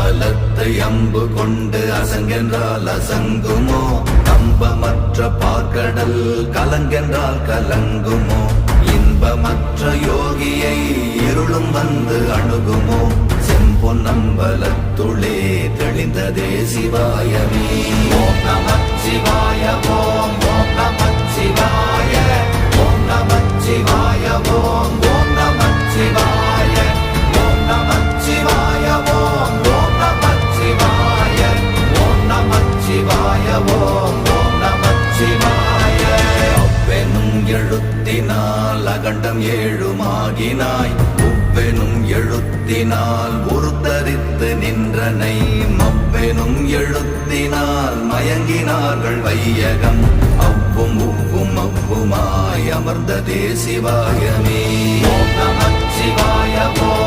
பலத்தை அம்பு கொண்டு அசங்கென்றால் அசங்குமோ? நம்பமற்ற பார்க்கடல் கலங்கென்றால் கலங்குமோ? இன்பமற்ற யோகியை இருளும் வந்து அணுகுமோ? செம்பொன்னம்பலத்துளே தெளிந்ததே சிவாயமே. ஓம் நமச்சிவாய ஓம் ஓம் நமச்சிவாய ஓம் நமச்சிவாய ஓம் ஓம் நமச்சிவாய ஓம் நமச்சிவாய ஓம் ஓம் நமச்சிவாய ஓம் நமச்சிவாய ஓம் ஓம் நமச்சிவாய. அவ்வெனும் எழுத்தினால் அகண்டம் ஏழுமாகினாய், உவ்வெனும் எழுத்தினால் உருத்தரித்து நின்றனை, மவ்வெனும் எழுத்தினால் மயங்கினார்கள் வையகம், அவ்வும் உவ்வும் அவ்வுமாய் அமர்ந்ததே சிவாயமே. ஓம் நமச்சிவாய ஓம்